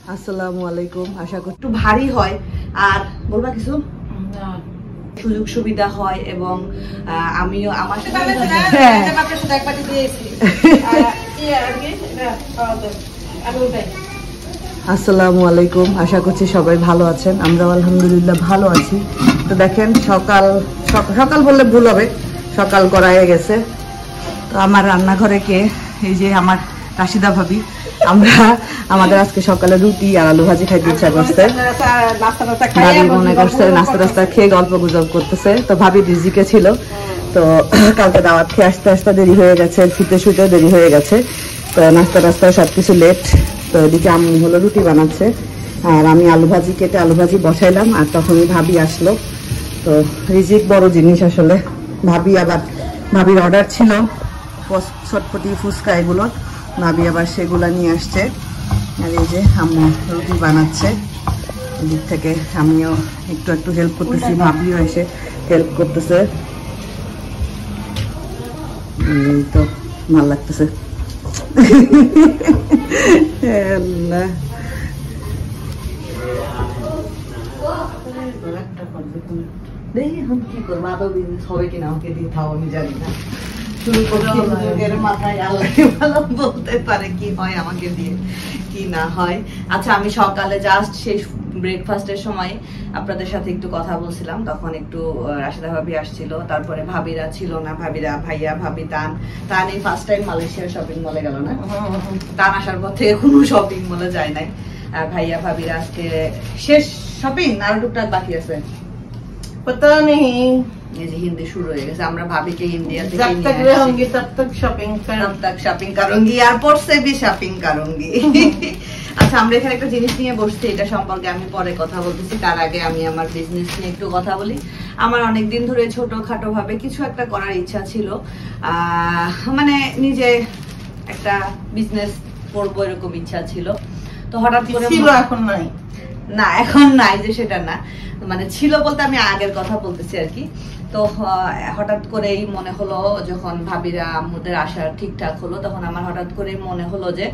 আসসালামু আলাইকুম। আশা করি একটু ভারী হয় আর বলবা কিছু সুযোগ সুবিধা হয় এবং আমিও আমার আসসালামু আলাইকুম। আশা করছি সবাই ভালো আছেন, আমরাও আলহামদুলিল্লাহ ভালো আছি। তো দেখেন সকাল সকাল বললে ভুল হবে, সকাল করা হয়ে গেছে। তো আমার রান্নাঘরে কে, এই যে আমার রাশিদা ভাবি। আমরা আমাদের আজকে সকালে রুটি আর আলু ভাজি খাইতে ইচ্ছা করছে, ভাবি মনে করছে নাস্তা টাস্তা খেয়ে গল্প গুজব করতেছে। তো ভাবি রিজিকে ছিল, তো কালকে দাওয়াত খেয়ে আসতে আসতে দেরি হয়ে গেছে, শুতে শুতে দেরি হয়ে গেছে। তো নাস্তা টাস্তা সবকিছু লেট। তো এদিকে আম্মু হলো রুটি বানাচ্ছে আর আমি আলু ভাজি কেটে আলু ভাজি বসাইলাম। আর তখনই ভাবি আসলো। তো রিজিক বড় জিনিস আসলে। ভাবি আবার ভাবির অর্ডার ছিল চটপটি ফুচকা এগুলো, ভাবি আবার সেগুলা নিয়ে আসছে। আর এই যে আম্মু রুটি বানাচ্ছে, এদিক থেকে আমিও একটু একটু হেল্প করতেছি, ভাবিও এসে হেল্প করতেছে। তো ভালো লাগতেছে। দেখি এখন কি করবো, আদৌ বিজনেস হবে কিনা আমাকে দিয়ে থাও আমি জানি না। শুরু করতে মাথায় আল্লাহ ভালো বলতে পারে কি হয় আমাকে দিয়ে কি না হয়। আচ্ছা, আমি সকালে জাস্ট সেই ব্রেকফাস্টের সময় আপনাদের সাথে একটু কথা বলছিলাম, তখন একটু রাশিদা ভাবি আসছিল, তারপরে ভাবিরা ছিল না, ভাবিরা ভাইয়া ভাবি তান এই ফার্স্ট টাইম মালয়েশিয়ার শপিং মলে গেল না, তান আসার পর থেকে কোনো শপিং মলে যায় নাই। আর ভাইয়া ভাবিরা আজকে শেষ শপিং, আর টুকটাক বাকি আছে। पता नहीं, এই যে হিন্দি শুরু হয়ে গেছে। আমরা ভাবিকে ইন্ডিয়া থেকে जब तक रहूंगी तब तक शॉपिंग तब तक शॉपिंग करूंगी, एयरपोर्ट से भी शॉपिंग करूंगी। আচ্ছা, আমরা এখানে একটা জিনিস নিয়ে বসছি, এটা সম্পর্কে আমি পরে কথা বলতেছি। তার আগে আমি আমার বিজনেস নিয়ে একটু কথা বলি। আমার অনেকদিন ধরে ছোটখাটো ভাবে কিছু একটা করার ইচ্ছা ছিল, মানে নিজে একটা বিজনেস করবো এরকম ইচ্ছা ছিল। তো হঠাৎ করে ছিল, এখন নাই না, এখন নাই যে সেটা না, মানে ছিল বলতে আমি আগের কথা বলতেছি আর কি। তো হঠাৎ করেই মনে হলো, যখন ভাবিরা আম্মুদের আসা ঠিকঠাক হলো, তখন আমার হঠাৎ করে মনে হলো যে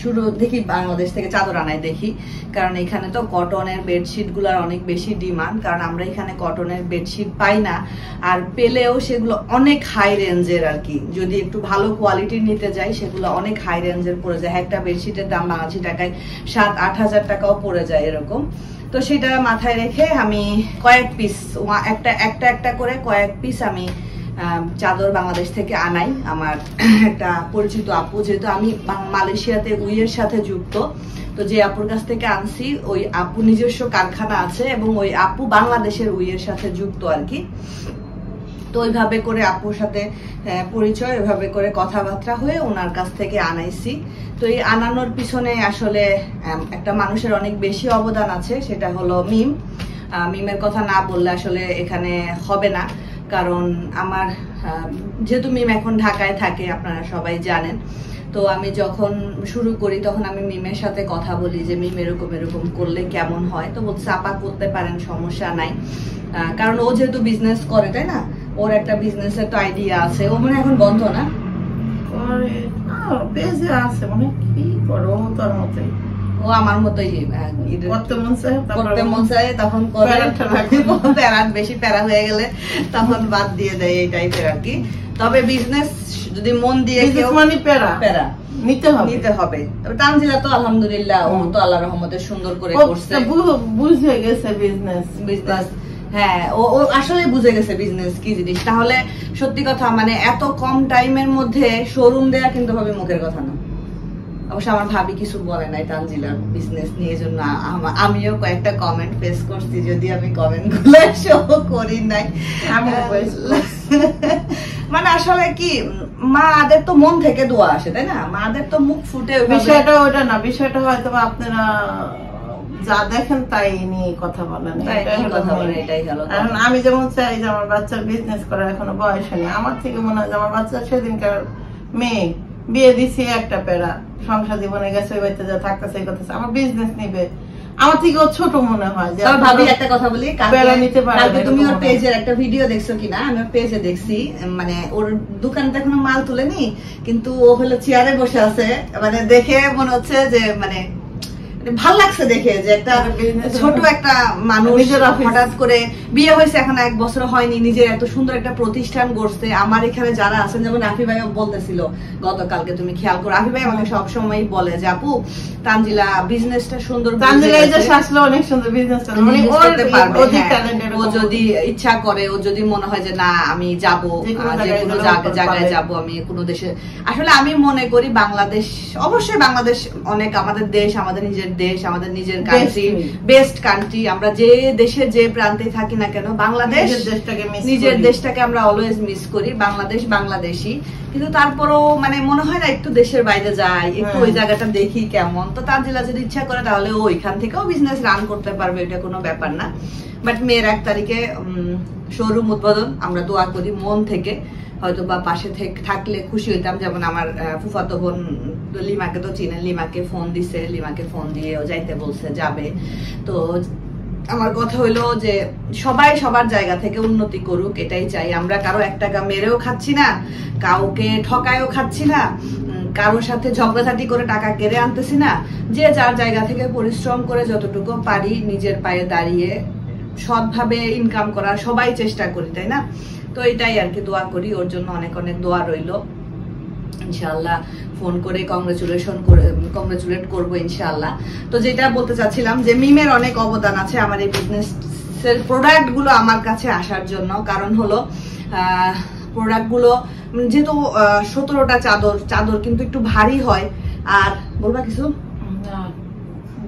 শুরু দেখি বাংলাদেশ থেকে চাদর আনাই দেখি, কারণ এখানে তো কটনের বেডশিট গুলার অনেক বেশি ডিমান্ড, কারণ আমরা এখানে কটনের বেডশিট পাই না, আর পেলেও সেগুলো অনেক হাই রেঞ্জের আর কি। যদি একটু ভালো কোয়ালিটির নিতে যাই সেগুলো অনেক হাই রেঞ্জের পড়ে যায়। একটা বেডশিটের দাম বাংলাদেশি টাকায় 7-8 হাজার টাকাও পড়ে যায় এরকম। তো সেটা মাথায় রেখে আমি কয়েক পিস একটা করে কয়েক পিস আমি চাদর বাংলাদেশ থেকে আনাই। আমার একটা পরিচিত আপু, যেহেতু আমি মালয়েশিয়াতে উইয়ের সাথে যুক্ত, তো যে আপুর কাছ থেকে আনছি ওই আপু নিজস্ব কারখানা আছে এবং ওই আপু বাংলাদেশের উইয়ের সাথে যুক্ত আর কি। তো ওইভাবে করে আপুর সাথে পরিচয়, ওইভাবে করে কথাবার্তা হয়ে ওনার কাছ থেকে আনাইছি। তো এই আনানোর পিছনে আসলে একটা মানুষের অনেক বেশি অবদান আছে, সেটা হলো মিমের কথা না বললে আসলে এখানে হবে না। কারণ আমার যেহেতু মিম এখন ঢাকায় থাকে, আপনারা সবাই জানেন। তো আমি যখন শুরু করি তখন আমি মিমের সাথে কথা বলি যে মিম এরকম এরকম করলে কেমন হয়। তো বলছে আপা করতে পারেন, সমস্যা নাই। কারণ ও যেহেতু বিজনেস করে, তাই না, ওর একটা বিজনেসের তো আইডিয়া আছে। ও মানে এখন বন্ধ না, ও আমার মতোই করতে মন চায় তখন করে, বেশি প্যারা হয়ে গেলে তখন বাদ দিয়ে দেয়, এই টাইপের আর কি। তবে বিজনেস যদি মন দিয়ে কেউ প্যারা নিতে হবে। তানজিলা তো আলহামদুলিল্লাহ, ও তো আল্লাহর রহমতে সুন্দর করে করছে, বুঝে গেছে বিজনেস। হ্যাঁ, ও আসলে বুঝে গেছে বিজনেস কি জিনিস। তাহলে সত্যি কথা, মানে এত কম টাইমের মধ্যে শোরুম দেয়া কিন্তু ভাবে মুখের কথা না। অবশ্য আমার ভাবি কিছু বলে নাই তানজিলার বিজনেস নিয়ে, জন্য আমিও কয়েকটা কমেন্ট ফেস করছি, যদি আমি কমেন্ট গুলো শো করি নাই। মানে আসলে কি, মাদের তো মন থেকে দোয়া আসে, তাই না, মাদের তো মুখ ফুটে। বিষয়টা ওটা না, বিষয়টা হয়তো আপনারা যা দেখেন তাই নিয়ে কথা বলেন, এটাই হলো। আমি যেমন চাই যে আমার বাচ্চার বিজনেস করার এখনো বয়স হয়নি। আমার থেকে মনে হয় যে আমার বাচ্চা সেদিনকার মেয়ে, বিয়ে দিছি একটা পেরা, সংসার জীবনে গেছে, ওই বাড়িতে যা থাকতেছে এই কথা, আমার বিজনেস নিবে, আমার থেকে ছোট মনে হয়। যে ভাবি একটা কথা বলি, তুমি ওর পেজের একটা ভিডিও দেখছো কিনা? আমি ওর পেজে দেখছি, মানে ওর দোকানে এখনো মাল তুলেনি, কিন্তু ও হলো চেয়ারে বসে আছে, মানে দেখে মনে হচ্ছে যে মানে ভাল লাগছে দেখে যে একটা ছোট একটা মানুষ হঠাৎ করে বিয়ে হয়েছে, এখন 1 বছর হয়নি, নিজের এত সুন্দর একটা প্রতিষ্ঠান গড়ছে। আমার এখানে যারা আছেন, যেমন আফি ভাই বলতেছিল গতকালকে, তুমি খেয়াল করো, আফি ভাই আমাকে সবসময় বলে যে আপু তানজিলা বিজনেসটা সুন্দর, অনেক সুন্দর বিজনেস করতে পারবে, ও যদি ইচ্ছা করে, ও যদি মনে হয় যে না আমি যাবো, যে কোনো জায়গায় যাবো, আমি কোনো দেশে। আসলে আমি মনে করি বাংলাদেশ, অবশ্যই বাংলাদেশ অনেক আমাদের দেশ, আমাদের নিজের দেশ, আমাদের নিজের কান্ট্রি, বেস্ট কান্ট্রি। আমরা যে দেশের যে প্রান্তে থাকি না কেন, বাংলাদেশ নিজের দেশটাকে আমরা অলওয়েজ মিস করি। বাংলাদেশ বাংলাদেশি, কিন্তু তারপরও মানে মনে হয় না একটু দেশের বাইরে যাই, একটু ওই জায়গাটা দেখি কেমন। তো তানজিলা যদি ইচ্ছা করে তাহলে ও ওইখান থেকেও বিজনেস রান করতে পারবে, এটা কোনো ব্যাপার না। বাট মেয়ের 1 তারিখে শোরুম উদ্বোধন, আমরা দোয়া করি মন থেকে। হয়তো বা পাশে থাকলে খুশি হইতাম। যেমন আমার ফুফাতো বোন লিমাকে তো চিনেন, লিমাকে ফোন দিছে, লিমাকে ফোন দিয়ে ও যাইতে বলছে, যাবে। তো আমার কথা হইলো যে সবাই সবার জায়গা থেকে উন্নতি করুক, এটাই চাই আমরা। কারো 1 টাকা মেরেও খাচ্ছি না, কাউকে ঠকায়ও খাচ্ছি না, কারোর সাথে ঝগড়াঝাটি করে টাকা কেড়ে আনতেছি না। যে যার জায়গা থেকে পরিশ্রম করে যতটুকু পারি নিজের পায়ে দাঁড়িয়ে সৎভাবে ইনকাম করার সবাই চেষ্টা করি, তাই না? তো এটাই আর কি, দোয়া করি ওর জন্য, অনেক অনেক দোয়া রইলো। ইনশাআল্লাহ ফোন করে কংগ্রেচুলেট করবো ইনশাআল্লাহ। তো যেটা বলতে চাচ্ছিলাম যে মিমের অনেক অবদান আছে আমার এই বিজনেসের প্রোডাক্ট গুলো আমার কাছে আসার জন্য। কারণ হলো প্রোডাক্ট গুলো যেহেতু 17টা চাদর কিন্তু একটু ভারী হয়। আর বলবা কিছু?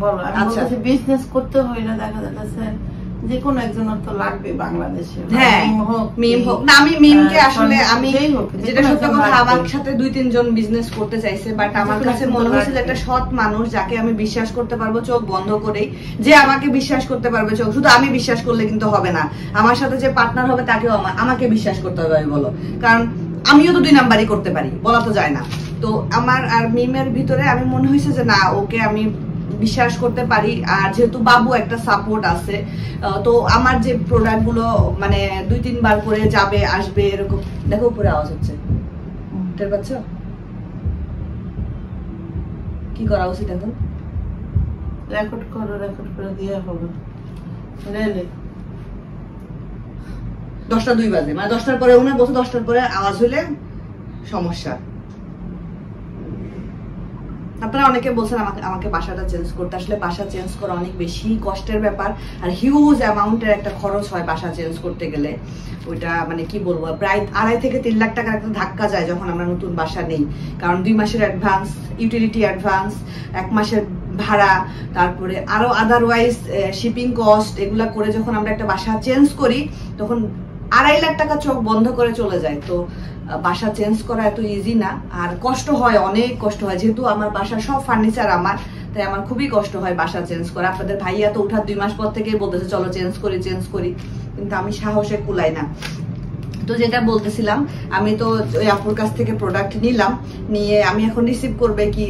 বলো। আচ্ছা, বিজনেস করতে হয় না, দেখা যাচ্ছে যে কোনো একজনের তো লাগবে বাংলাদেশে। হ্যাঁ, মিম হোক না, আমি মিমকে আসলে আমি যেটা সত্য কথা, আমার সাথে 2-3 জন বিজনেস করতে চাইছে, বাট আমার কাছে মনে হচ্ছে যে একটা সৎ মানুষ যাকে আমি বিশ্বাস করতে পারবো চোখ বন্ধ করেই, যে আমাকে বিশ্বাস করতে পারবে চোখ, শুধু আমি বিশ্বাস করলে কিন্তু হবে না, আমার সাথে যে পার্টনার হবে তাকেও আমাকে বিশ্বাস করতে হবে। আমি বলো, কারণ আমিও তো 2 নাম্বারই করতে পারি, বলা তো যায় না। তো আমার আর মিমের ভিতরে আমি মনে হয়েছে যে না, ওকে আমি বিশ্বাস করতে পারি। আর যেহেতু বাবু একটা সাপোর্ট আছে, তো আমার যে প্রোডাক্ট গুলো মানে 2-3 বার করে যাবে আসবে এরকম। দেখো উপরে আওয়াজ হচ্ছে, টের পাচ্ছ? কি করা উচিত এখন? রেকর্ড করে দিয়ে হবে। 10টা 2 বাজে, মানে 10টার পরে উনি বলছে 10টার পরে আওয়াজ হলে সমস্যা। আপনারা অনেকে বলছেন আমাকে বাসাটা চেঞ্জ করতে। আসলে বাসা চেঞ্জ করা অনেক বেশি কষ্টের ব্যাপার, আর হিউজ অ্যামাউন্টের একটা খরচ হয় বাসা চেঞ্জ করতে গেলে। ওইটা মানে কি বলবো, প্রায় 2.5 থেকে 3 লাখ টাকার একটা ধাক্কা যায় যখন আমরা নতুন বাসা নেই। কারণ 2 মাসের অ্যাডভান্স, ইউটিলিটি অ্যাডভান্স, 1 মাসের ভাড়া, তারপরে আরো আদারওয়াইজ শিপিং কস্ট, এগুলা করে যখন আমরা একটা বাসা চেঞ্জ করি তখন 2.5 লাখ টাকা চোখ বন্ধ করে চলে যায়। তো বাসা চেঞ্জ করা এত ইজি না, আর কষ্ট হয়, অনেক কষ্ট হয়। যেহেতু আমার বাসার সব ফার্নিচার আমার, তাই আমার খুবই কষ্ট হয় বাসা চেঞ্জ করা। আপনাদের ভাইয়া তো ওঠার 2 মাস পর থেকে বলতেছে চলো চেঞ্জ করি, কিন্তু আমি সাহসে কুলাই না। তো যেটা বলতেছিলাম, আমি তো ওই আপুর কাছ থেকে প্রোডাক্ট নিয়ে আমি এখন রিসিভ করবে কি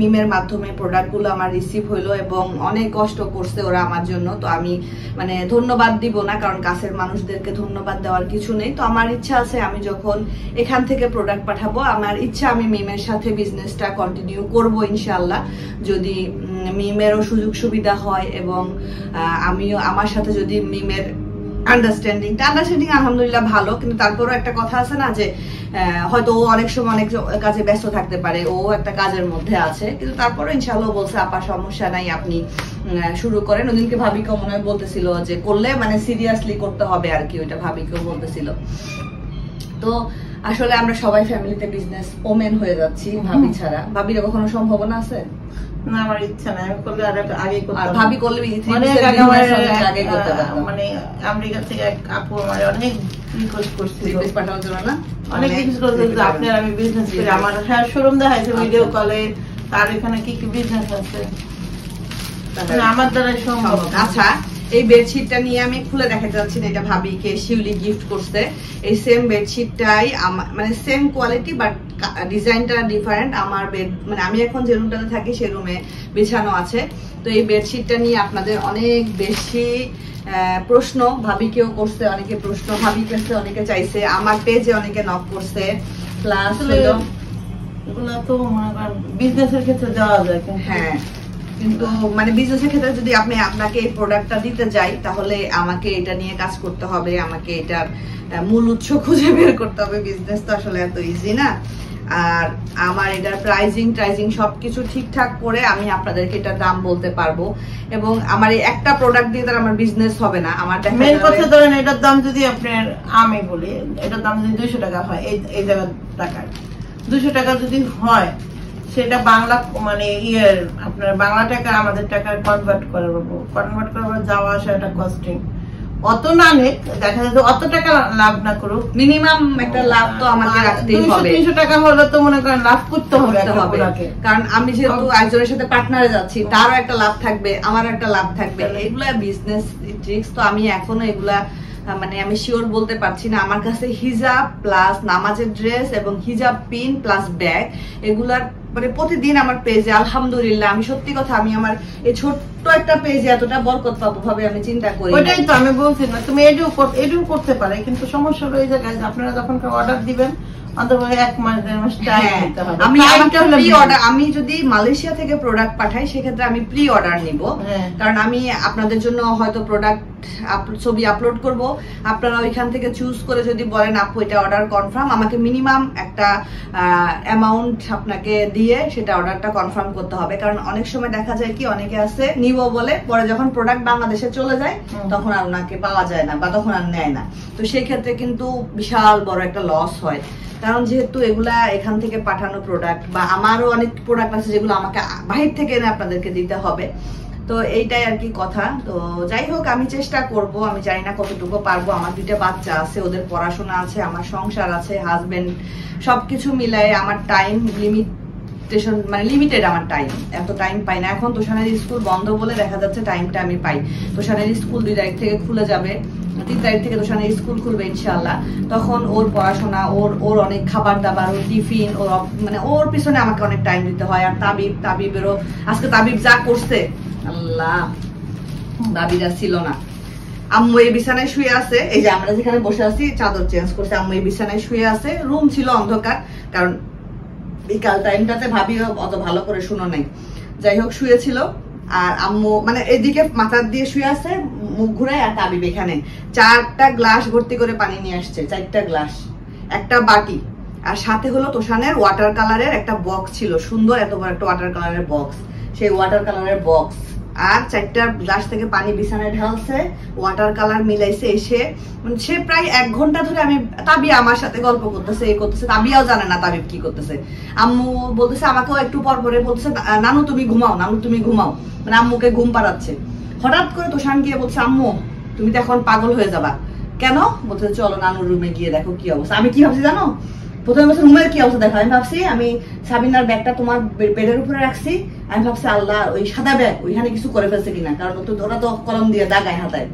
মিমের মাধ্যমে প্রোডাক্টগুলো আমার রিসিভ হইলো, এবং অনেক কষ্ট করছে ওরা আমার জন্য। তো আমি মানে ধন্যবাদ দিব না, কারণ কাছের মানুষদেরকে ধন্যবাদ দেওয়ার কিছু নেই। তো আমার ইচ্ছা আছে আমি যখন এখান থেকে প্রোডাক্ট পাঠাবো, আমার ইচ্ছা আমি মিমের সাথে বিজনেসটা কন্টিনিউ করব ইনশাআল্লাহ, যদি মিমেরও সুযোগ সুবিধা হয় এবং আমিও আমার সাথে যদি মিমের আন্ডারস্ট্যান্ডিং আলহামদুলিল্লাহ ভালো। কিন্তু তারপরও একটা কথা আছে না যে হয়তো ও অনেক সময় অনেক কাজে ব্যস্ত থাকতে পারে, ও একটা কাজের মধ্যে আছে, কিন্তু তারপরও ইনশাআল্লাহ বলছে আপা সমস্যা নাই, আপনি শুরু করেন। ওদিনকে ভাবিকেও মনে হয় বলতেছিল যে করলে মানে সিরিয়াসলি করতে হবে আর কি, ওইটা ভাবিকেও বলতেছিল। তো আসলে আমরা সবাই ফ্যামিলিতে বিজনেস ওমেন হয়ে যাচ্ছি, ভাবি ছাড়া। ভাবির কখনো সম্ভাবনা আছে না? আমার ইচ্ছা নাই, আমি করলে আগে করতাম। ভাবি করলে আগে করতে পারতাম। মানে আমেরিকা থেকে এক আপু আমার অনেক রিকোয়েস্ট করছিল, পাঠানোর জন্য না, অনেক রিকোয়েস্ট করছিল যে আপনার আমি বিজনেস করি। আমার হ্যাঁ শোরুম দেখাইছে ভিডিও কলে, তার এখানে কি কি বিজনেস আছে, আমার দ্বারা সম্ভব। আচ্ছা, এই বেডশিটটা নিয়ে আমি খুলে দেখাতে যাচ্ছি না, এটা ভাবিকে শিউলি গিফট করছে। এই সেম বেডশিটটাই মানে সেম কোয়ালিটি, বাট ডিজাইনটা ডিফারেন্ট। আমার বেড মানে আমি এখন যে রুমটাতে থাকি সেই রুমে বিছানো আছে। তো এই বেডশিটটা নিয়ে আপনাদের অনেক বেশি প্রশ্ন, ভাবিকেও করছে অনেকে প্রশ্ন, ভাবি কাছে অনেকে চাইছে, আমার পেজে অনেকে নক করছে। প্লাস এগুলো তো মনে করেন বিজনেসের ক্ষেত্রে দেওয়া যায়। হ্যাঁ, কিন্তু মানে বিজনেসের ক্ষেত্রে যদি আপনাকে এই প্রোডাক্টটা দিতে যাই, তাহলে আমাকে এটা নিয়ে কাজ করতে হবে, আমাকে এটার মূল উৎস খুঁজে বের করতে হবে। বিজনেস তো আসলে এত ইজি না। আর আমার এটার প্রাইজিং সবকিছু ঠিকঠাক করে আমি আপনাদেরকে এটার দাম বলতে পারবো। এবং আমার এই একটা প্রোডাক্ট দিয়ে তার আমার বিজনেস হবে না। আমার মেন কথা ধরেন এটার দাম যদি আপনার আমি বলি এটার দাম যদি 200 টাকা হয়, এই জায়গার টাকায় 200 টাকা যদি হয়, সেটা বাংলা মানে আপনার বাংলা টাকা আমাদের টাকায় কনভার্ট করে যাওয়া আসা একটা কস্টিং অত না নেই, দেখা যাচ্ছে অত টাকা লাভ না করুক, মিনিমাম একটা লাভ তো আমাকে রাখতেই হবে। 200-300 টাকা হলে তো মনে করেন লাভ করতে হবে, কারণ আমি যেহেতু একজনের সাথে পার্টনারে যাচ্ছি, তারও একটা লাভ থাকবে, আমারও একটা লাভ থাকবে। এগুলা বিজনেস ট্রিক্স। তো আমি এখনো এগুলা মানে আমি শিওর বলতে পারছি না। আমার কাছে হিজাব প্লাস নামাজের ড্রেস এবং হিজাব পিন প্লাস ব্যাগ, এগুলার মানে প্রতিদিন আমার পেজে আলহামদুলিল্লাহ, আমি সত্যি কথা, আমি আমার এই ছোট্ট একটা পেজে এতটা বরকত পাবো ভাবে আমি চিন্তা করি। ওইটাই তো আমি বলছি না, তুমি এটাও করতে পারে, কিন্তু সমস্যা হলো এই জায়গায় আপনারা যখন অর্ডার দিবেন আমি যদি মালয়েশিয়া থেকে প্রোডাক্ট পাঠাই, সেক্ষেত্রে আমি প্রি অর্ডার নিব। কারণ আমি আপনাদের জন্য হয়তো প্রোডাক্ট ছবি আপলোড করব, আপনারা ওইখান থেকে চুজ করে যদি বলেন আপু এটা অর্ডার কনফার্ম, আমাকে মিনিমাম একটা অ্যামাউন্ট আপনাকে দিয়ে সেটা অর্ডারটা কনফার্ম করতে হবে। কারণ অনেক সময় দেখা যায় কি, অনেকে আছে নিব বলে, পরে যখন প্রোডাক্ট বাংলাদেশে চলে যায় তখন আর ওনাকে পাওয়া যায় না বা তখন আর নেয় না। তো সেই ক্ষেত্রে কিন্তু বিশাল বড় একটা লস হয়। কারণ যেহেতু এগুলা এখান থেকে পাঠানো প্রোডাক্ট, বা আমারও অনেক প্রোডাক্ট আছে যেগুলো আমাকে বাহির থেকে এনে আপনাদেরকে দিতে হবে। তো এইটাই আর কি কথা। তো যাই হোক, আমি চেষ্টা করব, আমি জানি না কতটুকু পারবো। আমার 2টা বাচ্চা আছে, ওদের পড়াশোনা আছে, আমার সংসার আছে, হাজবেন্ড, সবকিছু মিলাই আমার টাইম মানে লিমিটেড। আমার টাইম এত টাইম পাই না। এখন তোষানের স্কুল বন্ধ বলে দেখা যাচ্ছে টাইমটা আমি পাই। তোষানের স্কুল 2 তারিখ থেকে খুলে যাবে, 3 তারিখ থেকে তোষানের স্কুল খুলবে ইনশাআল্লাহ। তখন ওর পড়াশোনা, ওর অনেক খাবার দাবার, ওর টিফিন, ওর মানে ওর পিছনে আমাকে অনেক টাইম দিতে হয়। আর তাবিবেরও আজকে তাবিব যা করছে, আল্লাহ, বাবিরা ছিল না। আম্মু এই বিছানায় শুয়ে আছে, এই যে আমরা যেখানে বসে আছি চাদর চেঞ্জ করছে, আম্মু এই বিছানায় শুয়ে আছে। রুম ছিল অন্ধকার, কারণ বিকাল টাইমটাতে ভাবি অত ভালো করে শুনো নাই। যাই হোক, শুয়েছিল। আর আম্মু মানে এদিকে মাথার দিয়ে শুয়ে আছে, মুখ ঘুরায়। আর তাবিব এখানে 4টা গ্লাস ভর্তি করে পানি নিয়ে আসছে, 4টা গ্লাস, একটা বাটি, আর সাথে হলো তোষানের ওয়াটার কালারের একটা বক্স ছিল, সুন্দর এত বড় একটা ওয়াটার কালারের বক্স। সেই ওয়াটার কালারের বক্স আর 4টা গ্লাস থেকে পানি বিছানায় ঢালছে, ওয়াটার কালার মিলাইছে। এসে সে প্রায় 1 ঘন্টা ধরে আমি, তাবিয়া আমার সাথে গল্প করতেছে, এই করতেছে, তাবিয়াও জানে না তাবিব কি করতেছে। আম্মু বলতেছে, আমাকেও একটু পর পরে বলতেছে, নানু তুমি ঘুমাও, নানু তুমি ঘুমাও, মানে আম্মুকে ঘুম পাড়াচ্ছে। হঠাৎ করে তোষান গিয়ে বলছে, আম্মু তুমি তো এখন পাগল হয়ে যাবা। কেন? বলছে চলো নানুর রুমে গিয়ে দেখো কি অবস্থা। আমি কি ভাবছি জানো? প্রথমে বলছে রুমের কি অবস্থা দেখো। আমি ভাবছি আমি সাবিনার ব্যাগটা তোমার বেডের উপরে রাখছি, আমি ভাবছি আল্লাহ ওই সাদা ব্যাগ ওইখানে কিছু করে ফেলছে কিনা, কারণ ওরা তো কলম দিয়ে দাগায় হাতায়।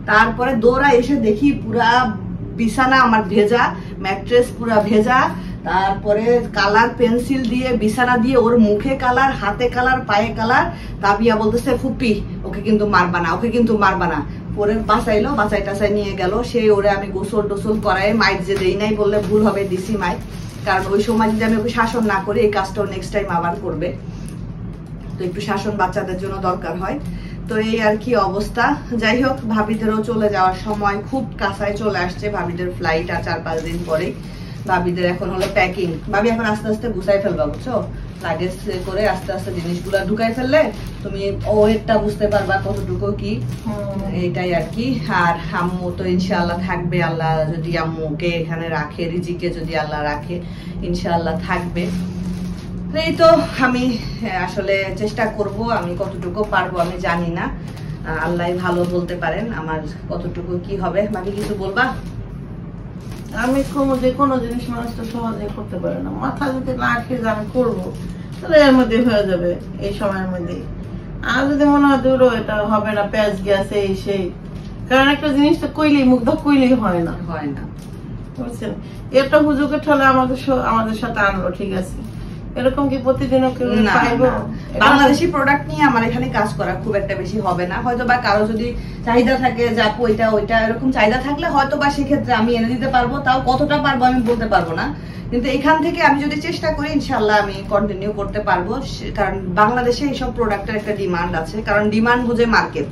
তারপরে দৌড়া এসে দেখি পুরা বিছানা আমার ভেজা, ম্যাট্রেস পুরা ভেজা। তারপরে কালার পেন্সিল দিয়ে বিছানা দিয়ে, ওর মুখে কালার, হাতে কালার, পায়ে কালার। তাবিয়া বলতেছে, ফুপি ওকে কিন্তু মারবা না, ওকে কিন্তু মারবা না। পরে বাঁচাইলো, বাঁচাই টাচাই নিয়ে গেল। সেই ওরে আমি গোসল টোসল করাই, মাইক যে দেই নাই বললে ভুল হবে, দিছি মাইক। কারণ ওই সময় যদি আমি ওকে শাসন না করি, এই কাজটাও নেক্সট টাইম আবার করবে। তো একটু শাসন বাচ্চাদের জন্য দরকার হয়। তো এই আর কি অবস্থা। যাই হোক, ভাবিদেরও চলে যাওয়ার সময় খুব কাছায় চলে আসছে। ভাবিদের ফ্লাইট আর 4-5 দিন পরে। ভাবিদের এখন হলো প্যাকিং। ভাবি এখন আস্তে আস্তে গুছাই ফেলবা, বুঝছো? লাগেজ করে আস্তে আস্তে জিনিসগুলা ঢুকাই ফেললে তুমি ওয়েটটা বুঝতে পারবা কতটুকু কি। এইটাই আর কি। আর আম্মু তো ইনশাআল্লাহ থাকবে, আল্লাহ যদি আম্মুকে এখানে রাখে, রিজিকে যদি আল্লাহ রাখে, ইনশাআল্লাহ থাকবে। এই তো আমি আসলে চেষ্টা করব, আমি কতটুকু পারবো আমি জানি না, আল্লাহ ভালো বলতে পারেন আমার কতটুকু কি হবে। ভাবি কিছু বলবা? আমি যে কোনো জিনিস মানুষ তো সহজে করতে পারে না। মাথা যদি না খেয়ে যে আমি করবো, তাহলে এর মধ্যে হয়ে যাবে এই সময়ের মধ্যে। আর যদি মনে হয় দূর এটা হবে না, প্যাঁচ গেছে এই সেই, কারণ একটা জিনিস তো কইলেই মুগ্ধ কইলেই হয় না, বুঝছেন? একটা হুজুকে ঠলে আমাদের সাথে আনলো, ঠিক আছে, এরকম কি প্রতিদিনও কেউ না, পাইবো? না। বাংলাদেশি প্রোডাক্ট নিয়ে আমার এখানে কাজ করা খুব একটা বেশি হবে না, হয়তো বা কারো যদি চাহিদা থাকে যে আপু এটা ওইটা এরকম চাহিদা থাকলে হয়তো বা সেক্ষেত্রে আমি এনে দিতে পারবো, তাও কতটা পারবো আমি বলতে পারবো না, কিন্তু এখান থেকে আমি যদি চেষ্টা করি ইনশাল্লাহ আমি কন্টিনিউ করতে পারবো, কারণ বাংলাদেশে এইসব প্রোডাক্টের একটা ডিমান্ড আছে, কারণ ডিমান্ড বুঝে মার্কেট।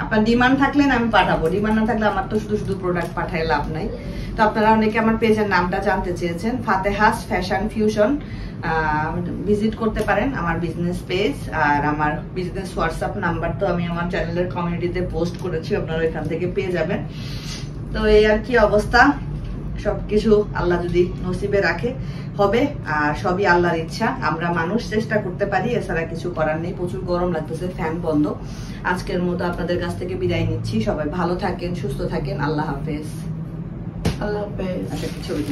আপনার ডিমান্ড থাকলে না আমি পাঠাবো, ডিমান্ড না থাকলে আমার তো শুধু শুধু প্রোডাক্ট পাঠাই লাভ নাই। তো আপনারা অনেকে আমার পেজের নামটা জানতে চেয়েছেন, ফাতেহাস ফ্যাশন ফিউশন, ভিজিট করতে পারেন আমার বিজনেস পেজ, আর আমার বিজনেস হোয়াটসঅ্যাপ নাম্বার তো আমি আমার চ্যানেলের কমিউনিটিতে পোস্ট করেছি, আপনারা এখান থেকে পেয়ে যাবেন। তো এই আর কি অবস্থা, সবকিছু আল্লাহ যদি নসিবে রাখে হবে, আর সবই আল্লাহর ইচ্ছা, আমরা মানুষ চেষ্টা করতে পারি, এছাড়া কিছু করার নেই। প্রচুর গরম লাগতেছে, ফ্যান বন্ধ। আজকের মতো আপনাদের কাছ থেকে বিদায় নিচ্ছি, সবাই ভালো থাকেন, সুস্থ থাকেন, আল্লাহ হাফেজ। আল্লাহ হাফেজ। আচ্ছা, ছবি